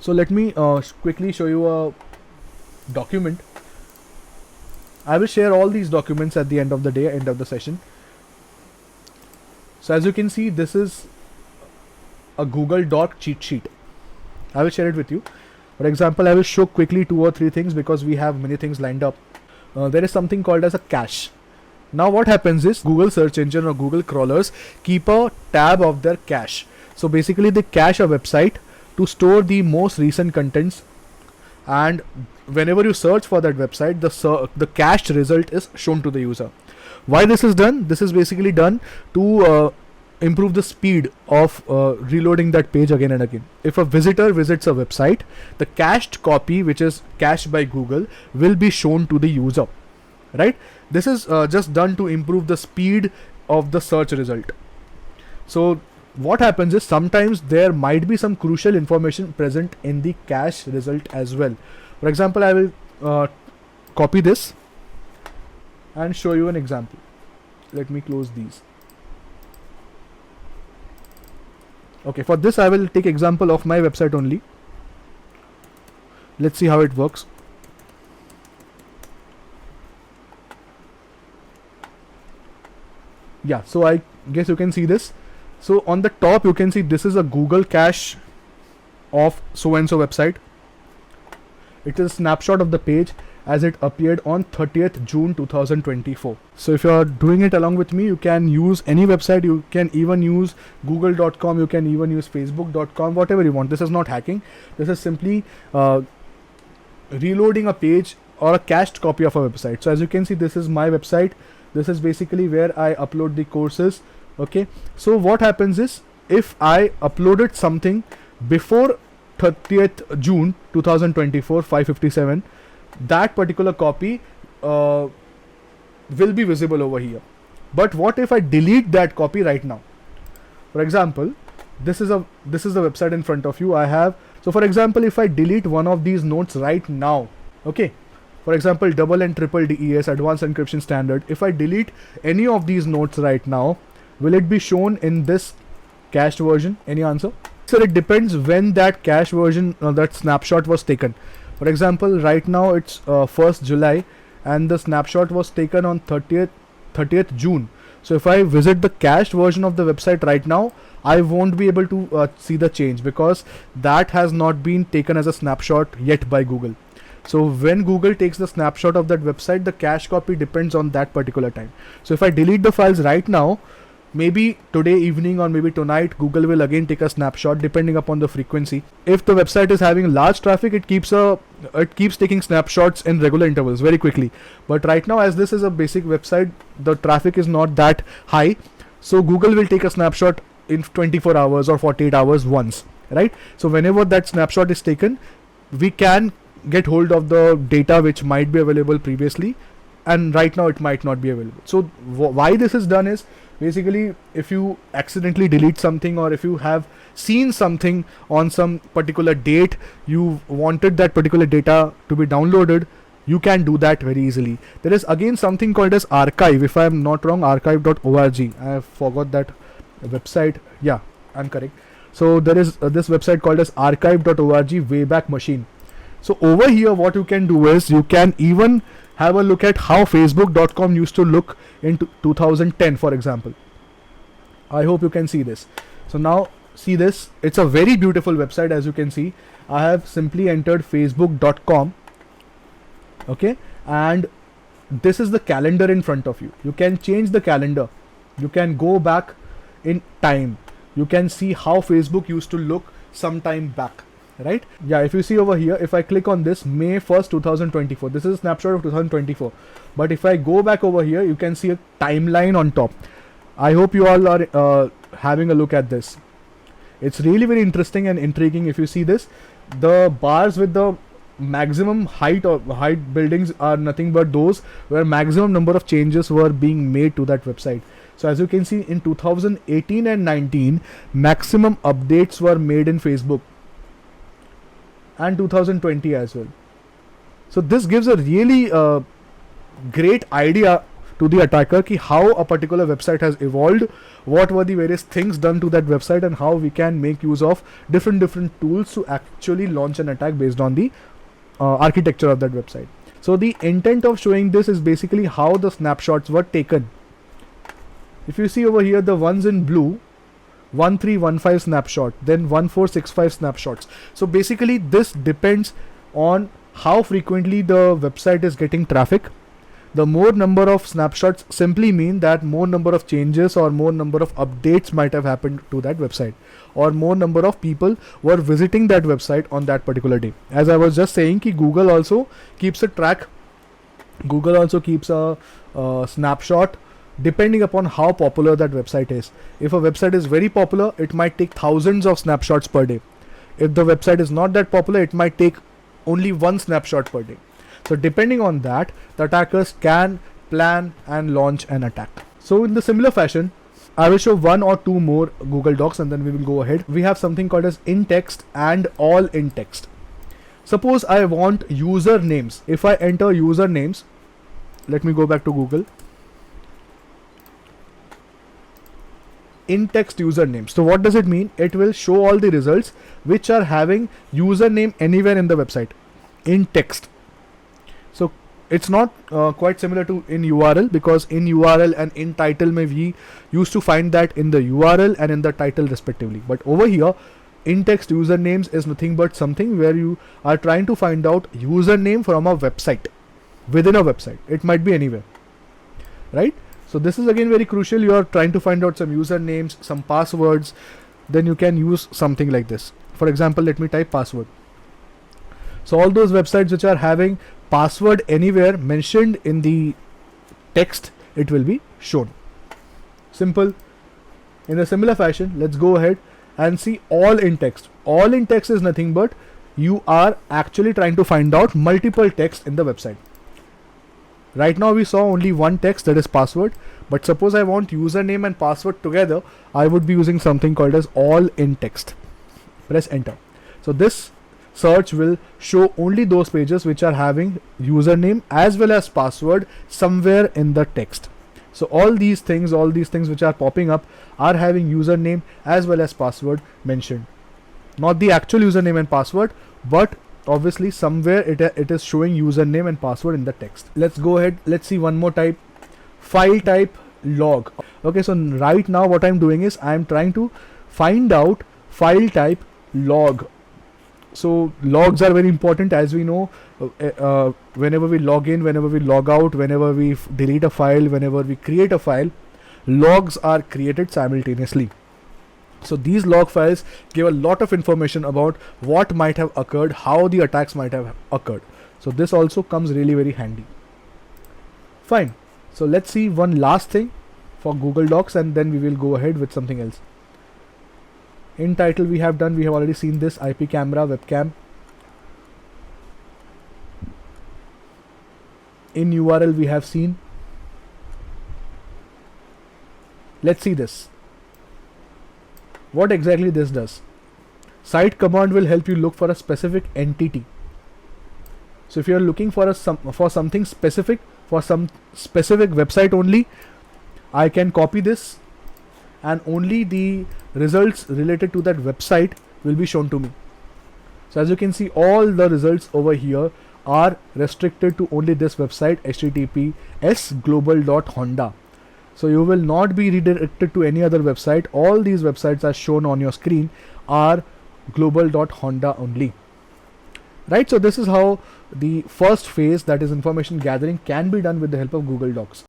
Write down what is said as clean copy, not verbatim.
So let me quickly show you a document. I will share all these documents at the end of the day, end of the session. So as you can see, this is a Google Doc cheat sheet. I will share it with you. For example, I will show quickly 2 or 3 things because we have many things lined up. There is something called as a cache. Now what happens is Google search engine or Google crawlers keep a tab of their cache. So basically they cache a website to store the most recent contents, and whenever you search for that website, the cached result is shown to the user. Why this is done? This is basically done to improve the speed of reloading that page again and again. If a visitor visits a website, the cached copy, which is cached by Google, will be shown to the user, right? This is just done to improve the speed of the search result. So what happens is sometimes there might be some crucial information present in the cache result as well. For example, I will copy this and show you an example. Let me close these. Okay, for this I will take example of my website only. Let's see how it works. Yeah, so I guess you can see this. So on the top you can see this is a Google cache of so and so website. It is a snapshot of the page as it appeared on 30th June 2024. So if you are doing it along with me, you can use any website. You can even use google.com, you can even use facebook.com, whatever you want. This is not hacking. This is simply reloading a page or a cached copy of a website. So as you can see, this is my website. This is basically where I upload the courses. Okay, so what happens is if I uploaded something before 30th June 2024 5:57, that particular copy will be visible over here. But what if I delete that copy right now? For example, this is the website in front of you. So for example, if I delete one of these notes right now, okay, for example, double and triple DES advanced encryption standard, if I delete any of these notes right now, will it be shown in this cached version? Any answer? So it depends when that cache version, that snapshot was taken. For example, right now it's 1st July and the snapshot was taken on 30th June. So if I visit the cached version of the website right now, I won't be able to see the change because that has not been taken as a snapshot yet by Google. So when Google takes the snapshot of that website, the cache copy depends on that particular time. So if I delete the files right now, maybe today evening or maybe tonight, Google will again take a snapshot depending upon the frequency. If the website is having large traffic, it keeps taking snapshots in regular intervals very quickly. But right now, as this is a basic website, the traffic is not that high. So Google will take a snapshot in 24 hours or 48 hours once, right? So whenever that snapshot is taken, we can get hold of the data which might be available previously, and right now it might not be available. So why this is done is basically if you accidentally delete something or if you have seen something on some particular date, you wanted that particular data to be downloaded, you can do that very easily. There is again something called as archive, if I am not wrong, archive.org. I have forgot that website. Yeah, I'm correct. So there is this website called as archive.org, Wayback Machine. So over here what you can do is you can even have a look at how facebook.com used to look in 2010, for example. I hope you can see this. So now see this, it's a very beautiful website. As you can see, I have simply entered facebook.com, okay, and this is the calendar in front of you. You can change the calendar, you can go back in time, you can see how Facebook used to look some time back, right? Yeah, if you see over here, if I click on this, May 1st 2024, this is a snapshot of 2024. But if I go back over here, you can see a timeline on top. I hope you all are having a look at this. It's really very interesting and intriguing. If you see this, the bars with the maximum height or height buildings are nothing but those where maximum number of changes were being made to that website. So as you can see, in 2018 and 19, maximum updates were made in Facebook, and 2020 as well. So this gives a really great idea to the attacker ki how a particular website has evolved, what were the various things done to that website, and how we can make use of different tools to actually launch an attack based on the architecture of that website. So the intent of showing this is basically how the snapshots were taken. If you see over here, the ones in blue, 1315 snapshot, then 1465 snapshots. So basically this depends on how frequently the website is getting traffic. The more number of snapshots simply mean that more number of changes or more number of updates might have happened to that website, or more number of people were visiting that website on that particular day. As I was just saying, ki Google also keeps a track. Google also keeps a snapshot depending upon how popular that website is. If a website is very popular, it might take thousands of snapshots per day. If the website is not that popular, it might take only one snapshot per day. So depending on that, the attackers can plan and launch an attack. So in the similar fashion, I will show one or two more Google Docs and then we will go ahead. We have something called as in text and all in text. Suppose I want usernames. If I enter usernames, let me go back to Google. In text username. So what does it mean? It will show all the results which are having username anywhere in the website in text. So it's not quite similar to in URL, because in URL and in title we used to find that in the URL and in the title respectively. But over here, in text usernames is nothing but something where you are trying to find out username from a website, within a website. It might be anywhere, right? So this is again very crucial. You are trying to find out some usernames, some passwords, then you can use something like this. For example, let me type password. So all those websites which are having password anywhere mentioned in the text, it will be shown. Simple. In a similar fashion, let's go ahead and see all in text. All in text is nothing but you are actually trying to find out multiple text in the website. Right now we saw only one text, that is password, but suppose I want username and password together, I would be using something called as all in text. Press enter. So this search will show only those pages which are having username as well as password somewhere in the text. So all these things which are popping up are having username as well as password mentioned. Not the actual username and password, but obviously somewhere it is showing username and password in the text. Let's go ahead. Let's see one more type. File type log. Okay, so right now what I'm doing is I'm trying to find out file type log. So logs are very important, as we know. Whenever we log in, whenever we log out, whenever we delete a file, whenever we create a file, logs are created simultaneously. So these log files give a lot of information about what might have occurred, how the attacks might have occurred. So this also comes really very handy. Fine. So let's see one last thing for Google Docs and then we will go ahead with something else. In title we have already seen this, IP camera, webcam. In URL we have seen. Let's see this. What exactly this does? Site command will help you look for a specific entity. So if you are looking for something specific, for some specific website only, I can copy this and only the results related to that website will be shown to me. So as you can see, all the results over here are restricted to only this website, https global.honda. So you will not be redirected to any other website. All these websites are shown on your screen are global.honda only. Right, so this is how the first phase, that is information gathering, can be done with the help of Google Docs.